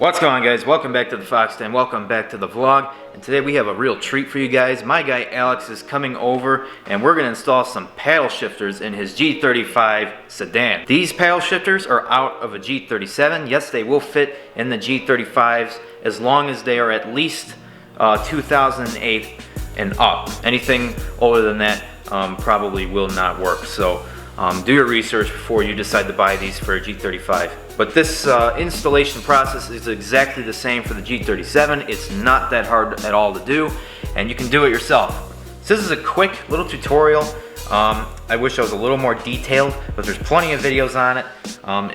What's going on, guys? Welcome back to the Fox Den. Welcome back to the vlog. And today we have a real treat for you guys. My guy Alex is coming over and we're going to install some paddle shifters in his G35 sedan. These paddle shifters are out of a G37. Yes, they will fit in the G35s as long as they are at least 2008 and up. Anything older than that probably will not work. So do your research before you decide to buy these for a G35. But this installation process is exactly the same for the G37. It's not that hard at all to do, and you can do it yourself. So this is a quick little tutorial. I wish I was a little more detailed, but there's plenty of videos on it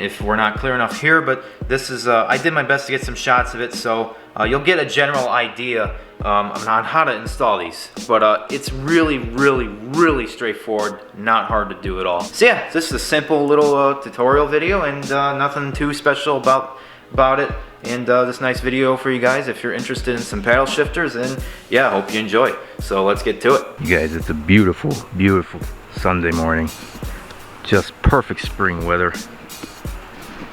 if we're not clear enough here. But this is, I did my best to get some shots of it, so you'll get a general idea on how to install these. But it's really straightforward, not hard to do at all. So yeah, this is a simple little tutorial video, and nothing too special about it. And this nice video for you guys if you're interested in some paddle shifters, and yeah, I hope you enjoy. So let's get to it. You guys, it's a beautiful Sunday morning. Just perfect spring weather.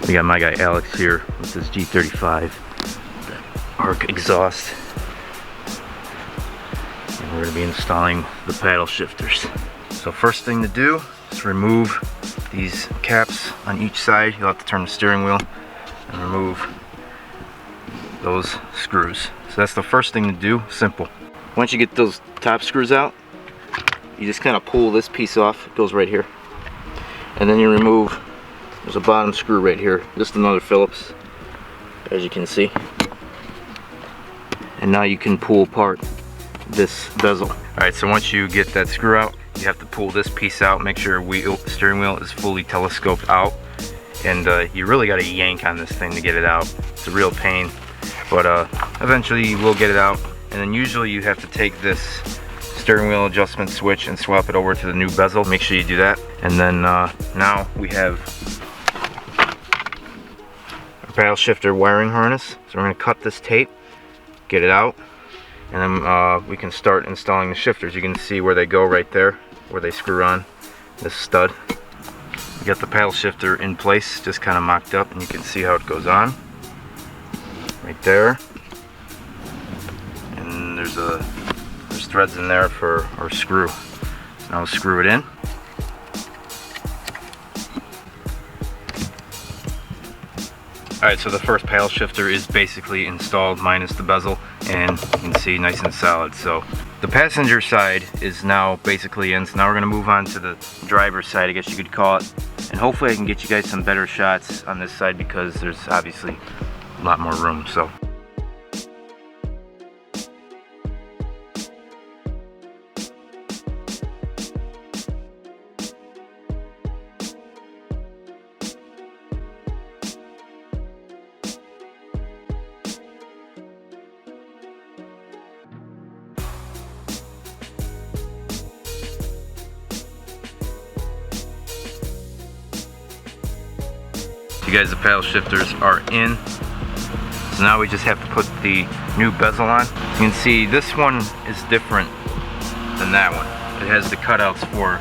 We got my guy Alex here with his G35 arc exhaust. And we're gonna be installing the paddle shifters. So first thing to do is remove these caps on each side. You'll have to turn the steering wheel and remove those screws. So that's the first thing to do, simple. Once you get those top screws out, you just kind of pull this piece off. It goes right here. And then you remove, there's a bottom screw right here, just another Phillips, as you can see. And now you can pull apart this bezel. Alright, so once you get that screw out, you have to pull this piece out, make sure your steering wheel is fully telescoped out. And you really got to yank on this thing to get it out. It's a real pain. But eventually you will get it out. And then usually you have to take this steering wheel adjustment switch and swap it over to the new bezel. Make sure you do that. And then now we have our paddle shifter wiring harness. So we're going to cut this tape, get it out, and then we can start installing the shifters. You can see where they go right there, where they screw on this stud. You got the paddle shifter in place, just kind of mocked up, and you can see how it goes on right there. And there's threads in there for our screw. So now we'll screw it in. Alright, so the first paddle shifter is basically installed minus the bezel, and you can see nice and solid. So the passenger side is now basically in, so now we're going to move on to the driver's side, I guess you could call it. And hopefully I can get you guys some better shots on this side because there's obviously a lot more room. So you guys, the paddle shifters are in. So now we just have to put the new bezel on. You can see this one is different than that one. It has the cutouts for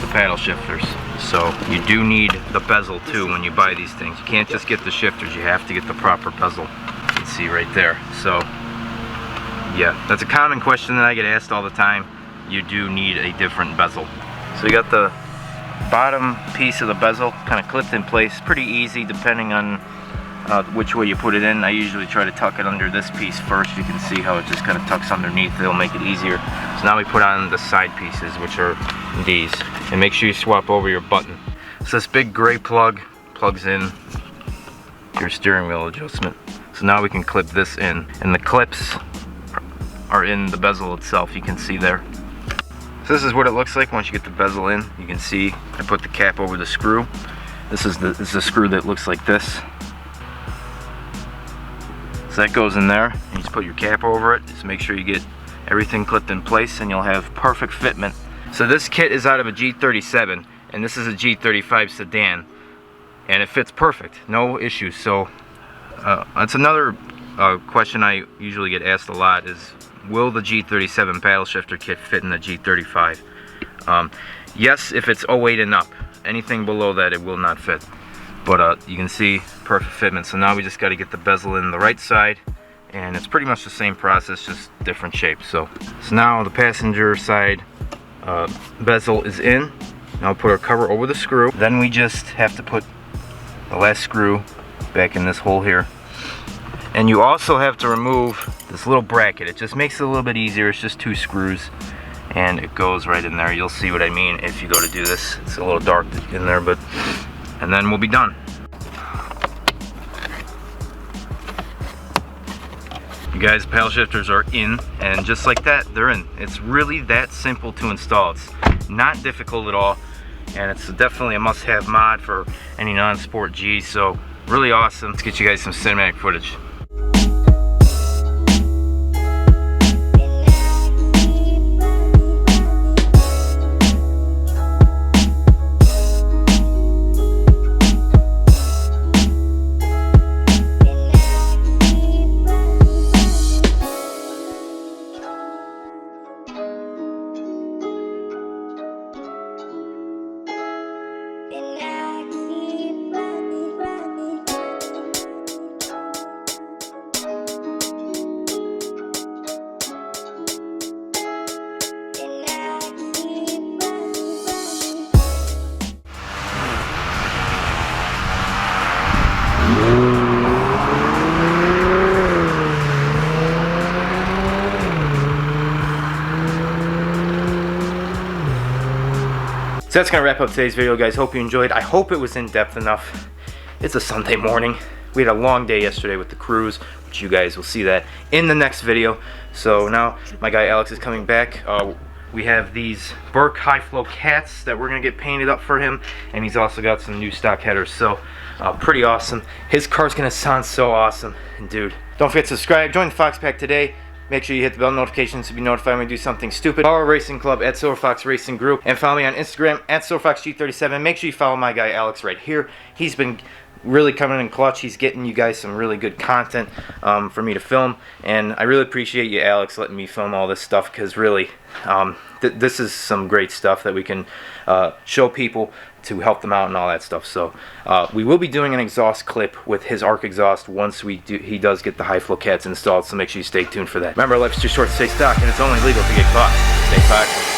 the paddle shifters. So you do need the bezel too when you buy these things. You can't just get the shifters, you have to get the proper bezel. You can see right there. So yeah, that's a common question that I get asked all the time. You do need a different bezel. So you got the bottom piece of the bezel kind of clipped in place. Pretty easy depending on which way you put it in. I usually try to tuck it under this piece first. You can see how it just kind of tucks underneath. It'll make it easier. So now we put on the side pieces, which are these, and make sure you swap over your button. So this big gray plug plugs in your steering wheel adjustment. So now we can clip this in, and the clips are in the bezel itself, you can see there. So this is what it looks like once you get the bezel in. You can see I put the cap over the screw. This is the screw that looks like this. So that goes in there, and you just put your cap over it. Just make sure you get everything clipped in place and you'll have perfect fitment. So this kit is out of a G37 and this is a G35 sedan, and it fits perfect, no issues. So that's another question I usually get asked a lot is, will the G37 paddle shifter kit fit in the G35? Yes, if it's 08 and up. Anything below that, it will not fit. But you can see perfect fitment. So now we just got to get the bezel in the right side, and it's pretty much the same process, just different shapes. So now the passenger side bezel is in. Now put our cover over the screw. Then we just have to put the last screw back in this hole here. And you also have to remove this little bracket. It just makes it a little bit easier. It's just 2 screws and it goes right in there. You'll see what I mean if you go to do this. It's a little dark in there, but and then we'll be done. You guys, paddle shifters are in, and just like that, they're in. It's really that simple to install. It's not difficult at all, and it's definitely a must-have mod for any non-sport G. So really awesome. Let's get you guys some cinematic footage. So that's gonna wrap up today's video, guys. Hope you enjoyed. I hope it was in depth enough. It's a Sunday morning. We had a long day yesterday with the cruise, which you guys will see that in the next video. So now my guy Alex is coming back. We have these Burke high flow cats that we're gonna get painted up for him, and he's also got some new stock headers. So pretty awesome. His car's gonna sound so awesome. And dude, don't forget to subscribe. Join the Fox Pack today. Make sure you hit the bell notifications to be notified when we do something stupid. Follow our racing club at Silver Fox Racing Group, and follow me on Instagram at SilverFoxG37. Make sure you follow my guy Alex right here. He's been really coming in clutch. He's getting you guys some really good content for me to film, and I really appreciate you, Alex, letting me film all this stuff, because really this is some great stuff that we can show people to help them out and all that stuff. So we will be doing an exhaust clip with his arc exhaust once he does get the high flow cats installed, so make sure you stay tuned for that. Remember, life's too short to stay stock, and it's only legal to get caught. Stay foxy.